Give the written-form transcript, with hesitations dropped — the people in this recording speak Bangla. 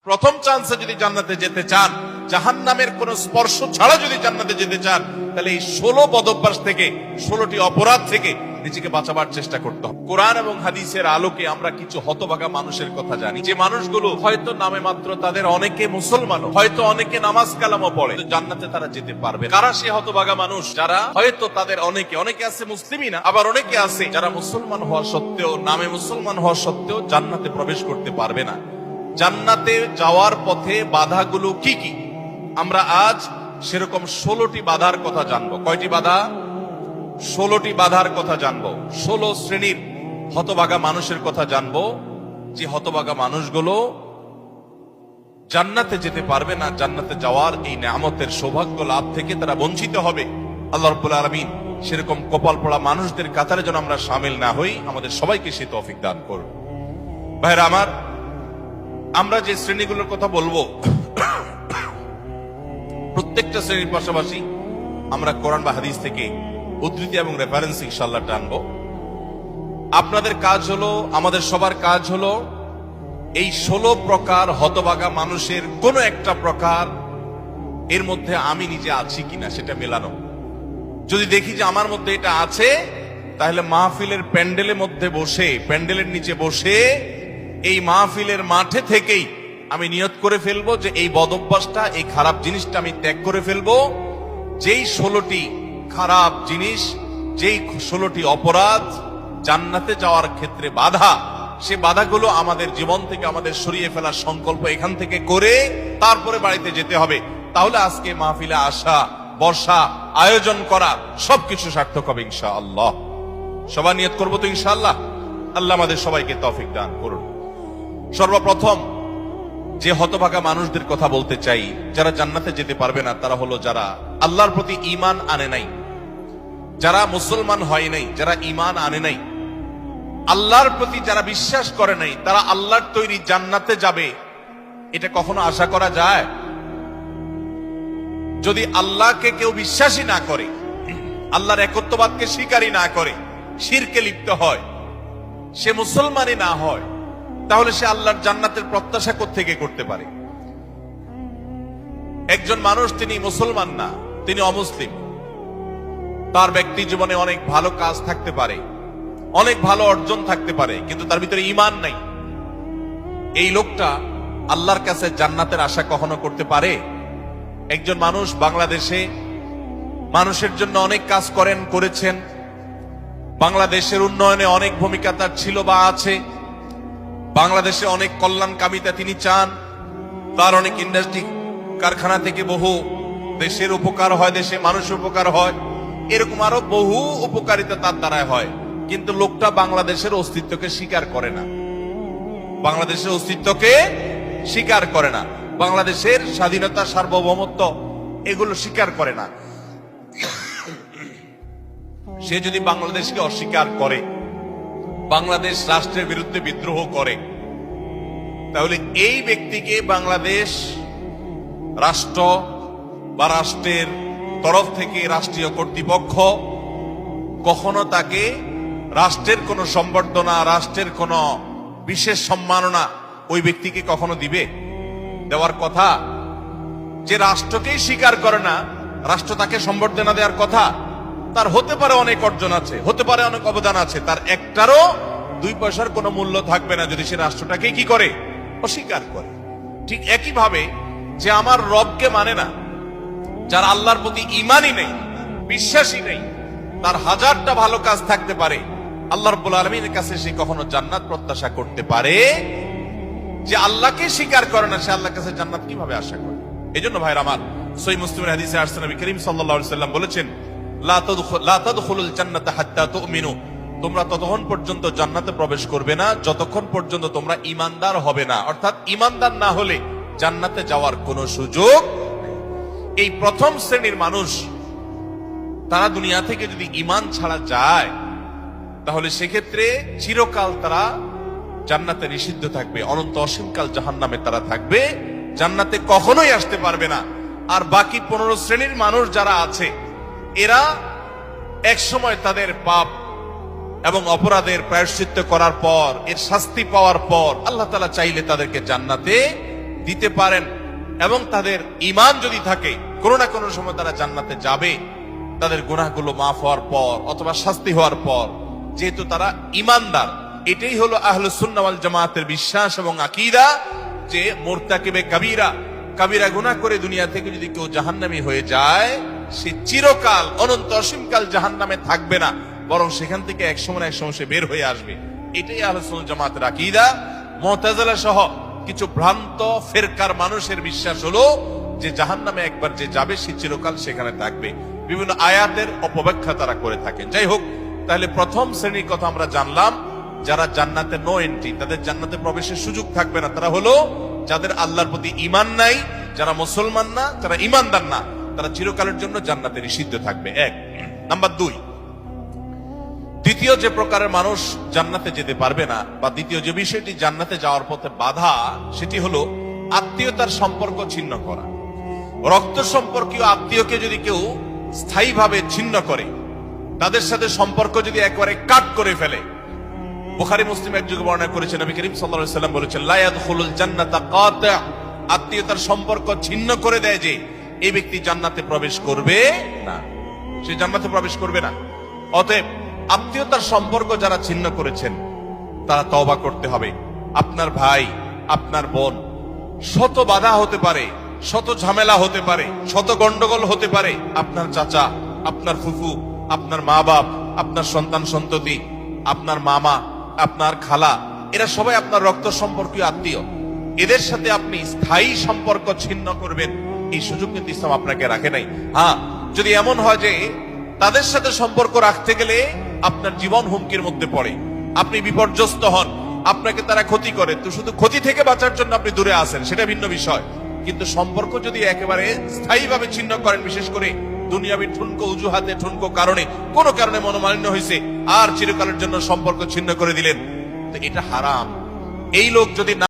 প্রথম চান্সে যদি জান্নাতে যেতে চান, জাহান্নামের কোন স্পর্শ ছাড়া যদি জান্নাতে যেতে চান, তাহলে এই 16 বদভ্যাস থেকে, 16টি অপরাধ থেকে নিজেকে বাঁচাবার চেষ্টা করতে হবে। কোরআন এবং হাদিসের আলোকে আমরা কিছু হতভাগা মানুষের কথা জানি, যে মানুষগুলো হয়তো নামে মাত্র, তাদের অনেকে মুসলমান, হয়তো অনেকে নামাজ কালামও পড়ে, জান্নাতে তারা যেতে পারবে। কারা সে হতভাগা মানুষ যারা হয়তো তাদের অনেকে আছে মুসলিমই না, আবার অনেকে আছে যারা মুসলমান হওয়া সত্ত্বেও, নামে মুসলমান হওয়া সত্ত্বেও জান্নাতে প্রবেশ করতে পারবে না। জান্নাতে যাওয়ার পথে বাধাগুলো কি কি, আমরা আজ সেরকম 16টি বাধার কথা জানবো। কয়টি বাধা? 16টি বাধার কথা জানবো। 16 শ্রেণীর হতভাগা মানুষের কথা জানবো, যে হতভাগা মানুষগুলো জান্নাতে যেতে পারবে না, জান্নাতে যাওয়ার এই নেয়ামতের সৌভাগ্য লাভ থেকে তারা বঞ্চিত হবে। আল্লাহ রাব্বুল আলামিন সেরকম কপাল পোড়া মানুষদের কাতারে যেন আমরা শামিল না হই, আমাদের সবাইকে সে তৌফিক দান করুন। ভাইরা আমার, আমরা যে শ্রেণীগুলোর কথা বলবো, প্রত্যেকটা শ্রেণীর পাশাপাশি আমরা কোরআন বা হাদিস থেকে উদ্ধৃতি এবং রেফারেন্স ইনশাআল্লাহ টানবো। আপনাদের কাজ হলো, আমাদের সবার কাজ হলো, এই 16 প্রকার হতভাগা মানুষের কোন একটা প্রকার এর মধ্যে আমি নিজে আছি কিনা সেটা মেলানো। যদি দেখি যে আমার মধ্যে এটা আছে, তাহলে মাহফিলের প্যান্ডেলের মধ্যে বসে, প্যান্ডেলের নিচে বসে এই মাহফিলের মাঠে থেকেই আমি নিয়ত করে ফেলবো যে এই বদভ্যাসটা, এই খারাপ জিনিসটা আমি ত্যাগ করে ফেলবো। যেই 16টি খারাপ জিনিস, যেই 16টি অপরাধ জান্নাতে যাওয়ার ক্ষেত্রে বাধা, সে বাধাগুলো আমাদের জীবন থেকে আমাদের সরিয়ে ফেলার সংকল্প এখান থেকে করে তারপরে বাড়িতে যেতে হবে। তাহলে আজকে মাহফিলে আসা, বসা, আয়োজন করা সবকিছু সার্থক হবে ইনশাআল্লাহ। সবাই নিয়ত করবো তো ইনশাআল্লাহ। আল্লাহ আমাদের সবাইকে তৌফিক দান করুন। সর্বপ্রথম যে হতভাগা মানুষদের কথা বলতে চাই, যারা জান্নাতে যেতে পারবে না, তারা হলো যারা আল্লাহর প্রতি ঈমান আনে নাই, যারা মুসলমান হয় নাই, যারা ঈমান আনে নাই, আল্লাহর প্রতি যারা বিশ্বাস করে নাই, তারা আল্লাহর তৈরি জান্নাতে যাবে, এটা কখনো আশা করা যায়? যদি আল্লাহকে কেউ বিশ্বাসই না করে, আল্লাহর একত্ববাদকে স্বীকারই না করে, শিরকে লিপ্ত হয়, সে মুসলমানই না হয়, তাহলে সে আল্লাহর জান্নাতের প্রত্যাশা কোত্থেকে করতে পারে? একজন মানুষ, তিনি মুসলমান না, তিনি অমুসলিম, তার ব্যক্তি জীবনে অনেক ভালো কাজ থাকতে পারে, অনেক ভালো অর্জন থাকতে পারে, কিন্তু তার ভিতরে ঈমান নাই। এই লোকটা আল্লাহর কাছে জান্নাতের আশা কখনো করতে পারে? একজন মানুষ বাংলাদেশে মানুষের জন্য অনেক কাজ করেছেন, বাংলাদেশের উন্নয়নে অনেক ভূমিকা তার ছিল বা আছে, বাংলাদেশে অনেক কল্যাণকামিতা তিনি চান, তার অনেক ইন্ডাস্ট্রি কারখানা থেকে বহু দেশের উপকার হয়, দেশে মানুষের উপকার হয়, এরকম আরো বহু উপকারিতা তার দ্বারাই হয়। কিন্তু লোকটা বাংলাদেশের অস্তিত্বকে স্বীকার করে না, বাংলাদেশের অস্তিত্বকে স্বীকার করে না, বাংলাদেশের স্বাধীনতা, সার্বভৌমত্ব এগুলো স্বীকার করে না। সে যদি বাংলাদেশকে অস্বীকার করে, বাংলাদেশ রাষ্ট্রের বিরুদ্ধে বিদ্রোহ করে, তাহলে এই ব্যক্তিকে বাংলাদেশ রাষ্ট্র বা রাষ্ট্রের তরফ থেকে রাষ্ট্রীয় কর্তৃপক্ষ কখনো তাকে রাষ্ট্রের কোন সম্বর্ধনা, রাষ্ট্রের কোন বিশেষ সম্মাননা ওই ব্যক্তিকে কখনো দিবে? দেওয়ার কথা। যে রাষ্ট্রকেই স্বীকার করে না, রাষ্ট্র তাকে সম্বর্ধনা দেওয়ার কথা। তার হতে পারে অনেক অর্জন আছে, হতে পারে অনেক অবদান আছে, তার একটারও 2 পয়সার কোনো মূল্য থাকবে না যদি সে রাষ্ট্রটাকে কি করে? অস্বীকার করে। ঠিক একইভাবে যে আমার রবকে মানে না, যার আল্লাহর প্রতি ঈমানই নেই, বিশ্বাসই নেই, তার হাজারটা ভালো কাজ থাকতে পারে, আল্লাহ রাব্বুল আলামিনের কাছে সে কখনো জান্নাত প্রত্যাশা করতে পারে? যে আল্লাহকে স্বীকার করে না, সে আল্লাহর কাছে জান্নাত কিভাবে আশা করে? এজন্য ভাইরা আমার, সহিহ মুসলিমের হাদিসে আসছে, নবী করিম সাল্লাল্লাহু আলাইহি ওয়াসাল্লাম বলেছেন, লা তাদখুলুল জান্নাতা হাত্তা তুমিনু, তোমরা ততক্ষণ পর্যন্ত জান্নাতে প্রবেশ করবে না যতক্ষণ পর্যন্ত তোমরা ঈমানদার হবে না। অর্থাৎ ঈমানদার না হলে জান্নাতে যাওয়ার কোনো সুযোগ। এই প্রথম শ্রেণীর মানুষ, তারা দুনিয়া থেকে যদি ঈমান ছাড়া যায়, তাহলে সেক্ষেত্রে চিরকাল তারা জান্নাতে নিষিদ্ধ থাকবে, অনন্ত অসীমকাল জাহান্নামে তারা থাকবে, জান্নাতে কখনোই আসতে পারবে না। আর বাকি 15 শ্রেণীর মানুষ যারা আছে, এরা এক সময় তাদের পাপ এবং অপরাধের প্রায়শ্চিত্ত করার পর, এর শাস্তি পাওয়ার পর, আল্লাহ তাআলা চাইলে তাদেরকে জান্নাতে দিতে পারেন এবং তাদের ঈমান যদি থাকে, কোনো না কোনো সময় তারা জান্নাতে যাবে, তাদের গুনাহগুলো মাফ হওয়ার পর অথবা শাস্তি হওয়ার পর, যেহেতু তারা ঈমানদার। এটাই হলো আহলুস সুন্নাহ ওয়াল জামাতের বিশ্বাস এবং আকীদা, যে মুরতাকিবে কাবীরা, কাবীরা গুনাহ করে দুনিয়া থেকে যদি কেউ জাহান্নামী হয়ে যায়, সে চিরকাল অনন্ত অসীমকাল জাহান্নামে থাকবে না, বরং সেখান থেকে এক সময় না এক সময় সে বের হয়ে আসবে। এটাই আহলুস সুন্নাহ জামাতের আকীদা। মুতাজিলা সহ কিছু ভ্রান্ত ফেরকার মানুষের বিশ্বাস হলো যে জাহান্নামে একবার যে যাবে সে চিরকাল সেখানে থাকবে। বিভিন্ন আয়াতের অপব্যাখ্যা তারা করে থাকেন। যাই হোক, তাহলে প্রথম শ্রেণীর কথা আমরা জানলাম, যারা জান্নাতে নো এন্ট্রি, তাদের জান্নাতে প্রবেশের সুযোগ থাকবে না, তারা হলো যাদের আল্লাহর প্রতি ঈমান নাই, যারা মুসলমান না, যারা ঈমানদার না, তারা চিরকালের জন্য জান্নাতে নিষিদ্ধ থাকবে। এক নাম্বার। দুই, দ্বিতীয় যে প্রকারের মানুষ জান্নাতে যেতে পারবে না, বা দ্বিতীয় যে বিষয়টি জান্নাতে যাওয়ার পথে বাধা, সেটি হলো আত্মীয়তার সম্পর্ক ছিন্ন করা। রক্ত সম্পর্কীয় আত্মীয়কে যদি কেউ স্থায়ীভাবে ছিন্ন করে, তাদের সাথে সম্পর্ক যদি একেবারে কাট করে ফেলে, বুখারী মুসলিম এক যুগে বর্ণনা করেছেন, নবী করিম সাল্লাল্লাহু আলাইহি ওয়াসাল্লাম বলেছেন, লা ইয়াদখুলুল জান্নাতা কাতি', আত্মীয়তার সম্পর্ক ছিন্ন করে দেয় যে, এই ব্যক্তি জান্নাতে প্রবেশ করবে না, সে জান্নাতে প্রবেশ করবে না। অতএব আত্মীয়তার সম্পর্ক যারা ছিন্ন করেছেন তারা তওবা করতে হবে। আপনার ভাই, আপনার বোন, শত বাধা হতে পারে, শত ঝামেলা হতে পারে, শত গন্ডগোল হতে পারে, আপনার চাচা, আপনার ফুফু, আপনার মা বাপ, আপনার সন্তান সন্ততি, আপনার মামা, আপনার খালা, এরা সবাই আপনার রক্ত সম্পর্কীয় আত্মীয়। এদের সাথে আপনি স্থায়ী সম্পর্ক ছিন্ন করবেন, এই সুযোগ কিন্তু ইসলাম আপনাকে রাখে নাই। হ্যাঁ, যদি এমন হয় যে তাদের সাথে সম্পর্ক রাখতে গেলে আপনার জীবন হুমকির মধ্যে পড়ে, আপনি বিপর্যস্ত হন, আপনাকে তারা ক্ষতি করে, তো শুধু ক্ষতি থেকে বাঁচার জন্য আপনি দূরে আসেন, সেটা ভিন্ন বিষয়। কিন্তু সম্পর্ক যদি একেবারে স্থায়ীভাবে ছিন্ন করেন, বিশেষ করে দুনিয়াবি ঠুনকো অজুহাতে, ঠুনকো কারণে, কোনো কারণে মনোমালিন্য হয়েছে, আর চিরকালের জন্য সম্পর্ক ছিন্ন করে দিলেন, তো এটা হারাম। এই লোক যদি